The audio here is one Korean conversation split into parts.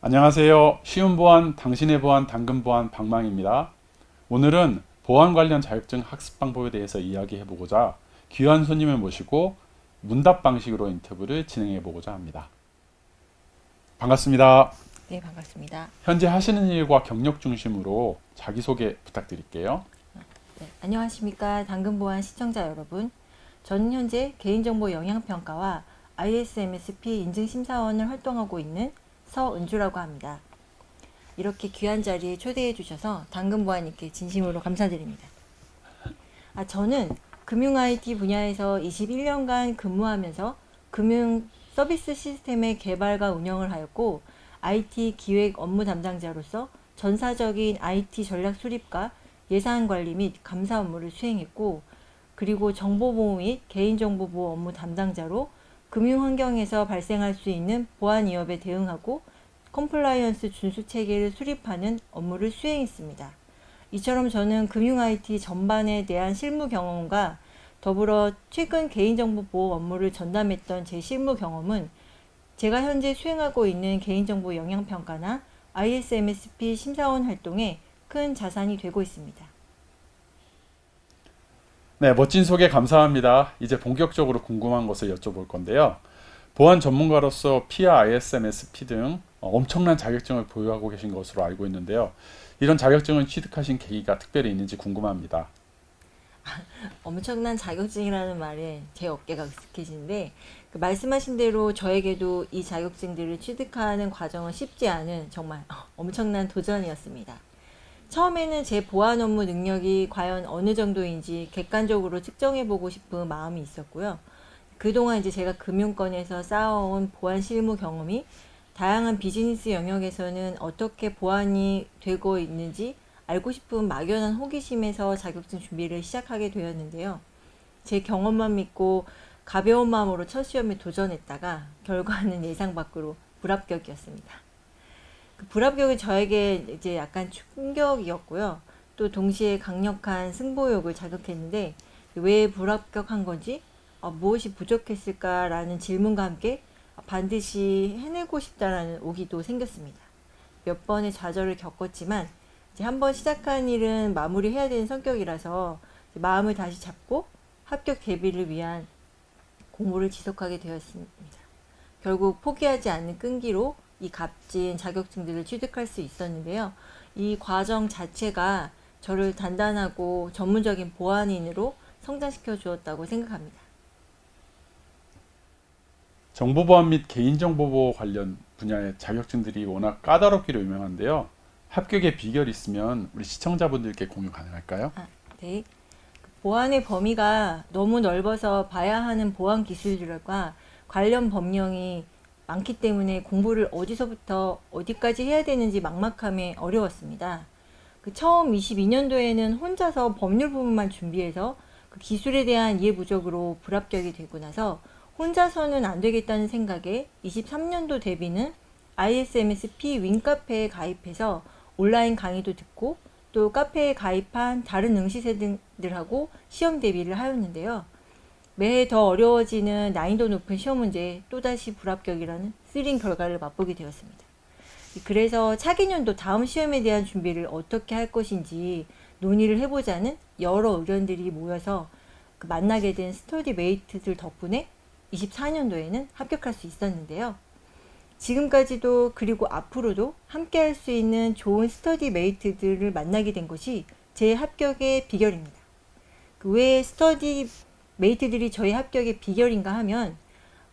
안녕하세요. 쉬운 보안, 당신의 보안, 당근 보안 방망입니다. 오늘은 보안 관련 자격증 학습 방법에 대해서 이야기해 보고자 귀한 손님을 모시고 문답 방식으로 인터뷰를 진행해 보고자 합니다. 반갑습니다. 네, 반갑습니다. 현재 하시는 일과 경력 중심으로 자기소개 부탁드릴게요. 네, 안녕하십니까. 당근보안 시청자 여러분. 저는 현재 개인정보 영향평가와 ISMSP 인증심사원을 활동하고 있는 서은주라고 합니다. 이렇게 귀한 자리에 초대해 주셔서 당근보안님께 진심으로 감사드립니다. 저는 금융 IT 분야에서 21년간 근무하면서 금융 서비스 시스템의 개발과 운영을 하였고, IT 기획 업무 담당자로서 전사적인 IT 전략 수립과 예산 관리 및 감사 업무를 수행했고, 그리고 정보보호 및 개인정보보호 업무 담당자로 금융 환경에서 발생할 수 있는 보안 위협에 대응하고 컴플라이언스 준수 체계를 수립하는 업무를 수행했습니다. 이처럼 저는 금융 IT 전반에 대한 실무 경험과 더불어 최근 개인정보 보호 업무를 전담했던 제 실무 경험은 제가 현재 수행하고 있는 개인정보 영향평가나 ISMSP 심사원 활동에 큰 자산이 되고 있습니다. 네, 멋진 소개 감사합니다. 이제 본격적으로 궁금한 것을 여쭤볼 건데요. 보안 전문가로서 PIA, ISMSP 등 엄청난 자격증을 보유하고 계신 것으로 알고 있는데요. 이런 자격증을 취득하신 계기가 특별히 있는지 궁금합니다. 엄청난 자격증이라는 말에 제 어깨가 으쓱해지는데, 말씀하신 대로 저에게도 이 자격증들을 취득하는 과정은 쉽지 않은 정말 엄청난 도전이었습니다. 처음에는 제 보안 업무 능력이 과연 어느 정도인지 객관적으로 측정해보고 싶은 마음이 있었고요. 그동안 이제 제가 금융권에서 쌓아온 보안 실무 경험이 다양한 비즈니스 영역에서는 어떻게 보안이 되고 있는지 알고 싶은 막연한 호기심에서 자격증 준비를 시작하게 되었는데요. 제 경험만 믿고 가벼운 마음으로 첫 시험에 도전했다가 결과는 예상 밖으로 불합격이었습니다. 그 불합격은 저에게 이제 약간 충격이었고요. 또 동시에 강력한 승부욕을 자극했는데, 왜 불합격한 건지, 무엇이 부족했을까라는 질문과 함께 반드시 해내고 싶다라는 오기도 생겼습니다. 몇 번의 좌절을 겪었지만 이제 한번 시작한 일은 마무리해야 되는 성격이라서 마음을 다시 잡고 합격 대비를 위한 공부를 지속하게 되었습니다. 결국 포기하지 않는 끈기로 이 값진 자격증들을 취득할 수 있었는데요. 이 과정 자체가 저를 단단하고 전문적인 보안인으로 성장시켜 주었다고 생각합니다. 정보보안 및 개인정보보호 관련 분야의 자격증들이 워낙 까다롭기로 유명한데요. 합격의 비결이 있으면 우리 시청자분들께 공유 가능할까요? 네. 보안의 범위가 너무 넓어서 봐야 하는 보안 기술들과 관련 법령이 많기 때문에 공부를 어디서부터 어디까지 해야 되는지 막막함에 어려웠습니다. 처음 22년도에는 혼자서 법률 부분만 준비해서 그 기술에 대한 이해 부족으로 불합격이 되고 나서 혼자서는 안 되겠다는 생각에 23년도 대비는 ISMSP 윈카페에 가입해서 온라인 강의도 듣고 또 카페에 가입한 다른 응시생들하고 시험 대비를 하였는데요. 매해 더 어려워지는 난이도 높은 시험 문제에 또다시 불합격이라는 쓰린 결과를 맛보게 되었습니다. 그래서 차기 년도 다음 시험에 대한 준비를 어떻게 할 것인지 논의를 해보자는 여러 의견들이 모여서 만나게 된 스터디 메이트들 덕분에 24년도에는 합격할 수 있었는데요. 지금까지도 그리고 앞으로도 함께 할 수 있는 좋은 스터디 메이트들을 만나게 된 것이 제 합격의 비결입니다. 왜 스터디 메이트들이 저희 합격의 비결인가 하면,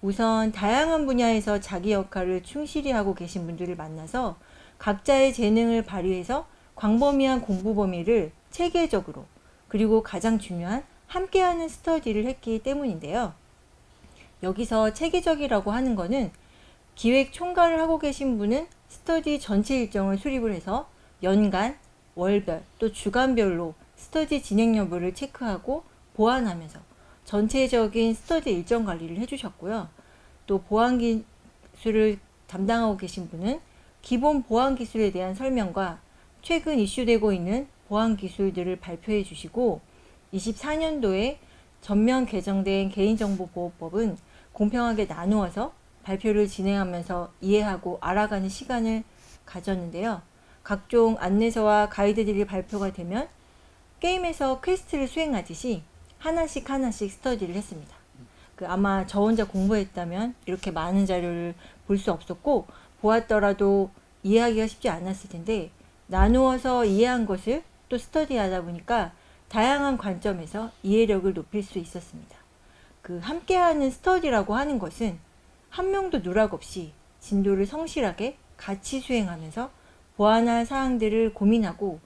우선 다양한 분야에서 자기 역할을 충실히 하고 계신 분들을 만나서 각자의 재능을 발휘해서 광범위한 공부 범위를 체계적으로, 그리고 가장 중요한 함께하는 스터디를 했기 때문인데요. 여기서 체계적이라고 하는 거는 기획 총괄을 하고 계신 분은 스터디 전체 일정을 수립을 해서 연간, 월별, 또 주간별로 스터디 진행 여부를 체크하고 보완하면서 전체적인 스터디 일정 관리를 해주셨고요. 또 보안 기술을 담당하고 계신 분은 기본 보안 기술에 대한 설명과 최근 이슈되고 있는 보안 기술들을 발표해 주시고, 24년도에 전면 개정된 개인정보보호법은 공평하게 나누어서 발표를 진행하면서 이해하고 알아가는 시간을 가졌는데요. 각종 안내서와 가이드들이 발표가 되면 게임에서 퀘스트를 수행하듯이 하나씩 스터디를 했습니다. 아마 저 혼자 공부했다면 이렇게 많은 자료를 볼 수 없었고, 보았더라도 이해하기가 쉽지 않았을 텐데, 나누어서 이해한 것을 또 스터디하다 보니까 다양한 관점에서 이해력을 높일 수 있었습니다. 함께하는 스터디라고 하는 것은 한 명도 누락 없이 진도를 성실하게 같이 수행하면서 보완할 사항들을 고민하고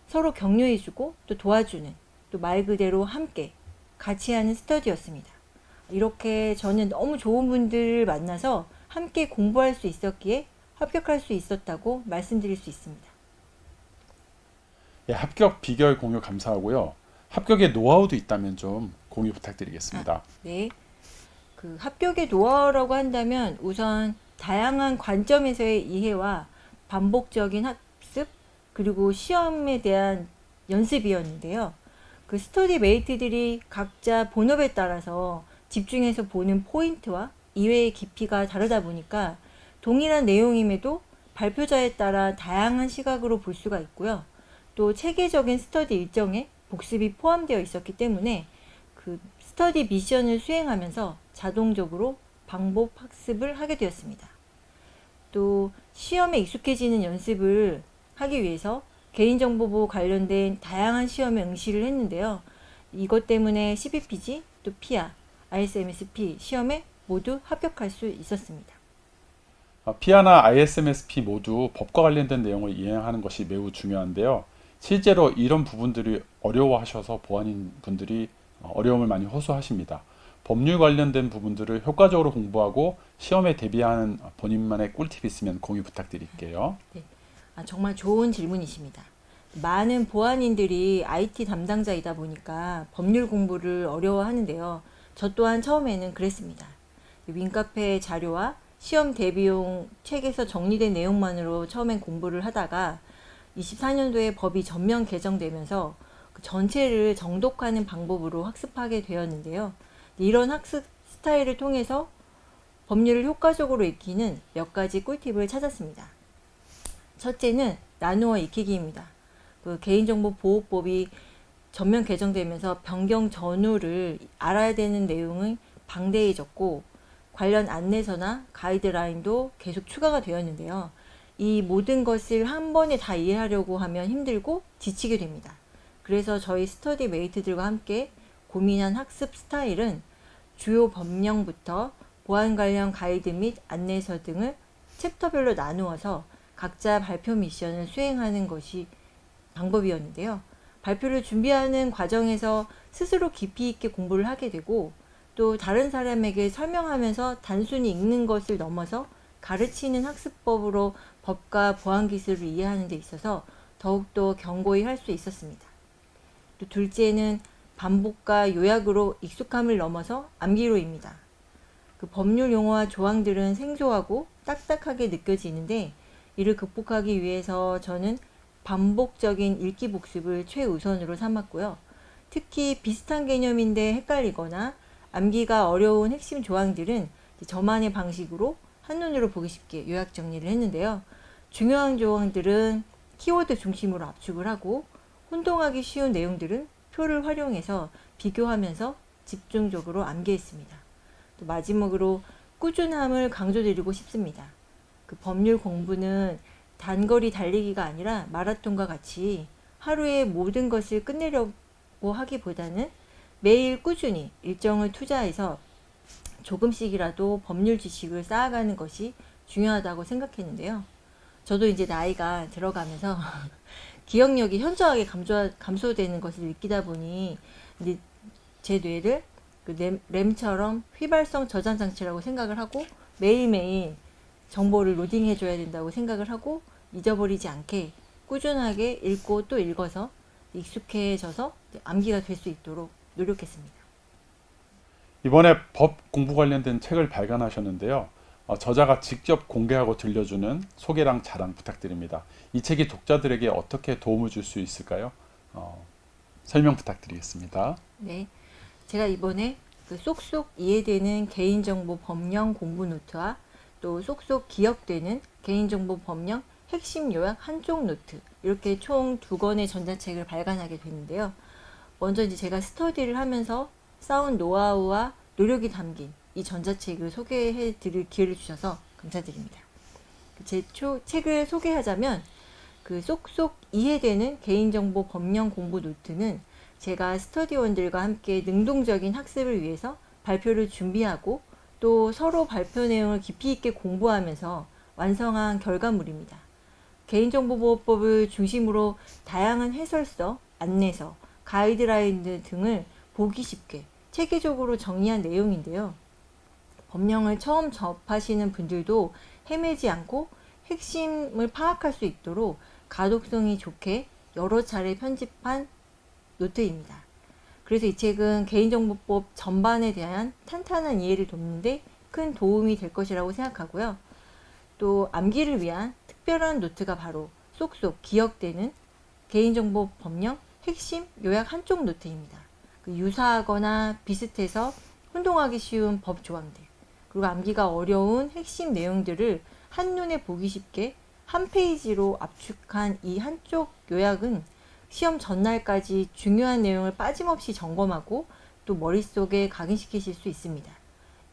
서로 격려해주고 또 도와주는, 또 말 그대로 함께 같이 하는 스터디였습니다. 이렇게 저는 너무 좋은 분들을 만나서 함께 공부할 수 있었기에 합격할 수 있었다고 말씀드릴 수 있습니다. 예, 합격 비결 공유 감사하고요. 합격의 노하우도 있다면 좀 공유 부탁드리겠습니다. 네. 합격의 노하우라고 한다면 우선 다양한 관점에서의 이해와 반복적인 학습, 그리고 시험에 대한 연습이었는데요. 스터디 메이트들이 각자 본업에 따라서 집중해서 보는 포인트와 이해의 깊이가 다르다 보니까 동일한 내용임에도 발표자에 따라 다양한 시각으로 볼 수가 있고요. 또 체계적인 스터디 일정에 복습이 포함되어 있었기 때문에 스터디 미션을 수행하면서 자동적으로 반복 학습을 하게 되었습니다. 또 시험에 익숙해지는 연습을 하기 위해서 개인정보보호 관련된 다양한 시험에 응시를 했는데요. 이것 때문에 CBPG, 또 피아, ISMSP 시험에 모두 합격할 수 있었습니다. 피아나 ISMSP 모두 법과 관련된 내용을 이해하는 것이 매우 중요한데요. 실제로 이런 부분들이 어려워하셔서 보안인 분들이 어려움을 많이 호소하십니다. 법률 관련된 부분들을 효과적으로 공부하고 시험에 대비하는 본인만의 꿀팁이 있으면 공유 부탁드릴게요. 네. 정말 좋은 질문이십니다. 많은 보안인들이 IT 담당자이다 보니까 법률 공부를 어려워하는데요. 저 또한 처음에는 그랬습니다. 윈카페 자료와 시험 대비용 책에서 정리된 내용만으로 처음엔 공부를 하다가 24년도에 법이 전면 개정되면서 전체를 정독하는 방법으로 학습하게 되었는데요. 이런 학습 스타일을 통해서 법률을 효과적으로 익히는 몇 가지 꿀팁을 찾았습니다. 첫째는 나누어 익히기입니다. 개인정보보호법이 전면 개정되면서 변경 전후를 알아야 되는 내용은 방대해졌고, 관련 안내서나 가이드라인도 계속 추가가 되었는데요. 이 모든 것을 한 번에 다 이해하려고 하면 힘들고 지치게 됩니다. 그래서 저희 스터디 메이트들과 함께 고민한 학습 스타일은 주요 법령부터 보안 관련 가이드 및 안내서 등을 챕터별로 나누어서 각자 발표 미션을 수행하는 것이 방법이었는데요. 발표를 준비하는 과정에서 스스로 깊이 있게 공부를 하게 되고, 또 다른 사람에게 설명하면서 단순히 읽는 것을 넘어서 가르치는 학습법으로 법과 보안 기술을 이해하는 데 있어서 더욱더 견고히 할 수 있었습니다. 또 둘째는 반복과 요약으로 익숙함을 넘어서 암기로입니다. 법률 용어와 조항들은 생소하고 딱딱하게 느껴지는데, 이를 극복하기 위해서 저는 반복적인 읽기 복습을 최우선으로 삼았고요. 특히 비슷한 개념인데 헷갈리거나 암기가 어려운 핵심 조항들은 저만의 방식으로 한눈으로 보기 쉽게 요약 정리를 했는데요. 중요한 조항들은 키워드 중심으로 압축을 하고, 혼동하기 쉬운 내용들은 표를 활용해서 비교하면서 집중적으로 암기했습니다. 또 마지막으로 꾸준함을 강조드리고 싶습니다. 법률 공부는 단거리 달리기가 아니라 마라톤과 같이 하루에 모든 것을 끝내려고 하기보다는 매일 꾸준히 일정을 투자해서 조금씩이라도 법률 지식을 쌓아가는 것이 중요하다고 생각했는데요. 저도 이제 나이가 들어가면서 기억력이 현저하게 감소되는 것을 느끼다 보니 이제 제 뇌를 램처럼 휘발성 저장 장치라고 생각을 하고 매일매일 정보를 로딩해 줘야 된다고 생각을 하고 잊어버리지 않게 꾸준하게 읽고 또 읽어서 익숙해져서 암기가 될 수 있도록 노력했습니다. 이번에 법 공부 관련된 책을 발간하셨는데요. 저자가 직접 공개하고 들려주는 소개랑 자랑 부탁드립니다. 이 책이 독자들에게 어떻게 도움을 줄 수 있을까요? 설명 부탁드리겠습니다. 네, 제가 이번에 쏙쏙 이해되는 개인정보 법령 공부 노트와 또 쏙쏙 기억되는 개인정보 법령 핵심 요약 한쪽 노트, 이렇게 총 2권의 전자책을 발간하게 됐는데요. 먼저 이제 제가 스터디를 하면서 쌓은 노하우와 노력이 담긴 이 전자책을 소개해 드릴 기회를 주셔서 감사드립니다. 제 책을 소개하자면 그 쏙쏙 이해되는 개인정보 법령 공부 노트는 제가 스터디원들과 함께 능동적인 학습을 위해서 발표를 준비하고 또 서로 발표 내용을 깊이 있게 공부하면서 완성한 결과물입니다. 개인정보보호법을 중심으로 다양한 해설서, 안내서, 가이드라인 등을 보기 쉽게 체계적으로 정리한 내용인데요. 법령을 처음 접하시는 분들도 헤매지 않고 핵심을 파악할 수 있도록 가독성이 좋게 여러 차례 편집한 노트입니다. 그래서 이 책은 개인정보법 전반에 대한 탄탄한 이해를 돕는데 큰 도움이 될 것이라고 생각하고요. 또 암기를 위한 특별한 노트가 바로 쏙쏙 기억되는 개인정보 법령 핵심 요약 한쪽 노트입니다. 유사하거나 비슷해서 혼동하기 쉬운 법 조항들, 그리고 암기가 어려운 핵심 내용들을 한눈에 보기 쉽게 한 페이지로 압축한 이 한쪽 요약은 시험 전날까지 중요한 내용을 빠짐없이 점검하고 또 머릿속에 각인시키실 수 있습니다.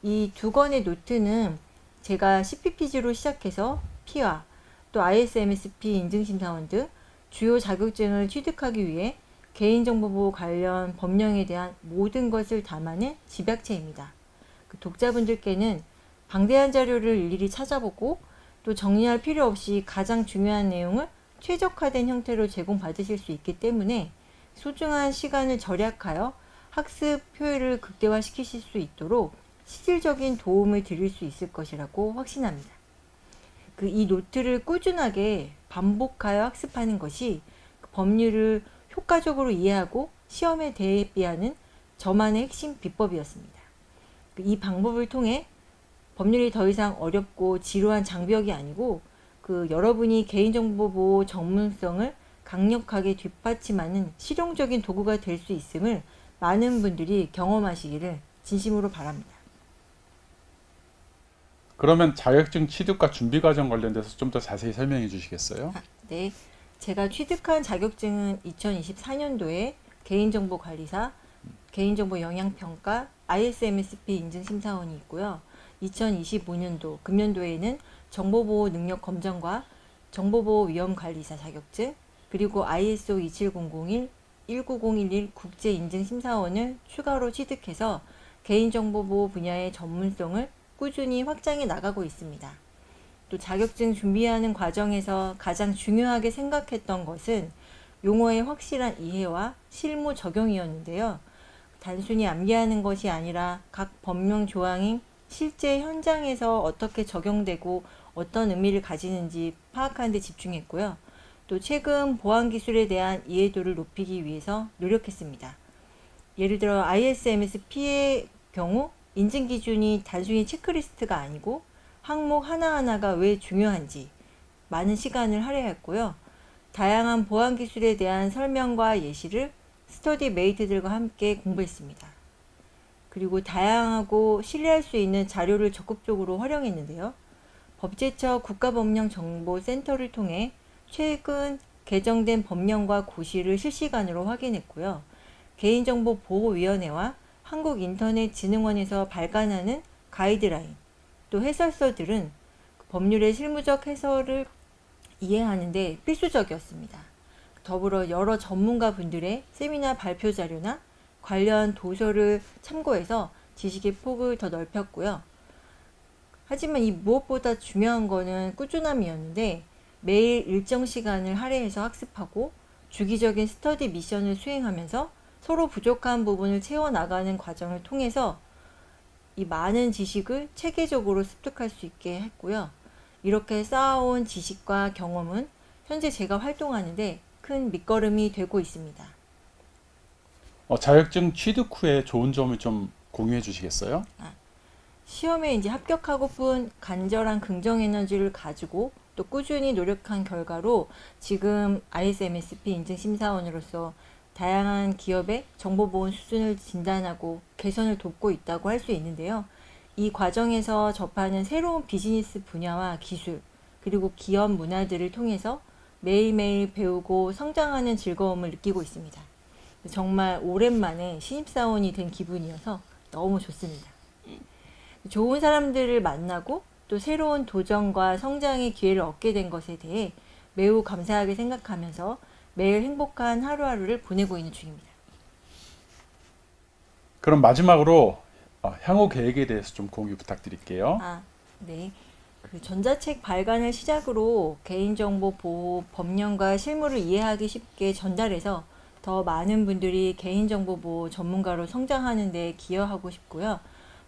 이 2권의 노트는 제가 CPPG로 시작해서 P와 또 ISMSP 인증심사원 등 주요 자격증을 취득하기 위해 개인정보보호 관련 법령에 대한 모든 것을 담아낸 집약체입니다. 독자분들께는 방대한 자료를 일일이 찾아보고 또 정리할 필요 없이 가장 중요한 내용을 최적화된 형태로 제공받으실 수 있기 때문에 소중한 시간을 절약하여 학습 효율을 극대화시키실 수 있도록 실질적인 도움을 드릴 수 있을 것이라고 확신합니다. 이 노트를 꾸준하게 반복하여 학습하는 것이 법률을 효과적으로 이해하고 시험에 대비하는 저만의 핵심 비법이었습니다. 이 방법을 통해 법률이 더 이상 어렵고 지루한 장벽이 아니고 여러분이 개인정보 보호 전문성을 강력하게 뒷받침하는 실용적인 도구가 될 수 있음을 많은 분들이 경험하시기를 진심으로 바랍니다. 그러면 자격증 취득과 준비 과정 관련돼서 좀 더 자세히 설명해 주시겠어요? 네, 제가 취득한 자격증은 2024년도에 개인정보관리사, 개인정보 영향평가, ISMSP 인증심사원이 있고요. 2025년도 금년도에는 정보보호능력검정과 정보보호위험관리사 자격증, 그리고 ISO 27001, 19011 국제인증심사원을 추가로 취득해서 개인정보보호 분야의 전문성을 꾸준히 확장해 나가고 있습니다. 또 자격증 준비하는 과정에서 가장 중요하게 생각했던 것은 용어의 확실한 이해와 실무 적용이었는데요. 단순히 암기하는 것이 아니라 각 법령 조항이 실제 현장에서 어떻게 적용되고 어떤 의미를 가지는지 파악하는 데 집중했고요. 또 최근 보안기술에 대한 이해도를 높이기 위해서 노력했습니다. 예를 들어 ISMSP의 경우 인증기준이 단순히 체크리스트가 아니고 항목 하나하나가 왜 중요한지 많은 시간을 할애했고요. 다양한 보안기술에 대한 설명과 예시를 스터디 메이트들과 함께 공부했습니다. 그리고 다양하고 신뢰할 수 있는 자료를 적극적으로 활용했는데요. 법제처 국가법령정보센터를 통해 최근 개정된 법령과 고시를 실시간으로 확인했고요. 개인정보보호위원회와 한국인터넷진흥원에서 발간하는 가이드라인, 또 해설서들은 법률의 실무적 해설을 이해하는 데 필수적이었습니다. 더불어 여러 전문가 분들의 세미나 발표 자료나 관련 도서를 참고해서 지식의 폭을 더 넓혔고요. 하지만 이 무엇보다 중요한 거는 꾸준함이었는데 매일 일정 시간을 할애해서 학습하고 주기적인 스터디 미션을 수행하면서 서로 부족한 부분을 채워나가는 과정을 통해서 이 많은 지식을 체계적으로 습득할 수 있게 했고요. 이렇게 쌓아온 지식과 경험은 현재 제가 활동하는데 큰 밑거름이 되고 있습니다. 자격증 취득 후에 좋은 점을 좀 공유해 주시겠어요? 시험에 이제 합격하고픈 간절한 긍정 에너지를 가지고 또 꾸준히 노력한 결과로 지금 ISMSP 인증심사원으로서 다양한 기업의 정보보호 수준을 진단하고 개선을 돕고 있다고 할 수 있는데요. 이 과정에서 접하는 새로운 비즈니스 분야와 기술, 그리고 기업 문화들을 통해서 매일매일 배우고 성장하는 즐거움을 느끼고 있습니다. 정말 오랜만에 신입사원이 된 기분이어서 너무 좋습니다. 좋은 사람들을 만나고 또 새로운 도전과 성장의 기회를 얻게 된 것에 대해 매우 감사하게 생각하면서 매일 행복한 하루하루를 보내고 있는 중입니다. 그럼 마지막으로 향후 계획에 대해서 좀 공유 부탁드릴게요. 네. 그 전자책 발간을 시작으로 개인정보 보호 법령과 실무를 이해하기 쉽게 전달해서 더 많은 분들이 개인정보 보호 전문가로 성장하는 데 기여하고 싶고요.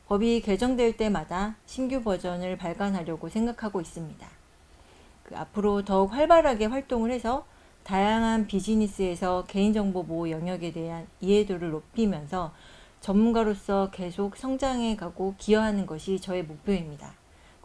법이 개정될 때마다 신규 버전을 발간하려고 생각하고 있습니다. 앞으로 더욱 활발하게 활동을 해서 다양한 비즈니스에서 개인정보 보호 영역에 대한 이해도를 높이면서 전문가로서 계속 성장해 가고 기여하는 것이 저의 목표입니다.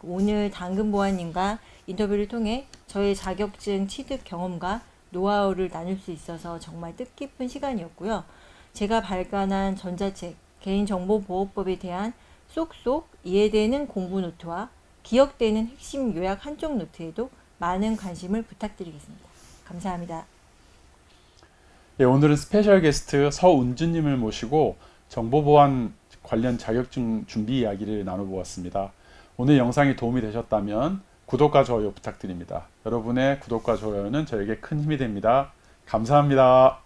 오늘 당근보안님과 인터뷰를 통해 저의 자격증 취득 경험과 노하우를 나눌 수 있어서 정말 뜻깊은 시간이었고요. 제가 발간한 전자책 개인정보보호법에 대한 쏙쏙 이해되는 공부 노트와 기억되는 핵심 요약 한쪽 노트에도 많은 관심을 부탁드리겠습니다. 감사합니다. 예, 오늘은 스페셜 게스트 서운주님을 모시고 정보보안 관련 자격증 준비 이야기를 나눠보았습니다. 오늘 영상이 도움이 되셨다면 구독과 좋아요 부탁드립니다. 여러분의 구독과 좋아요는 저에게 큰 힘이 됩니다. 감사합니다.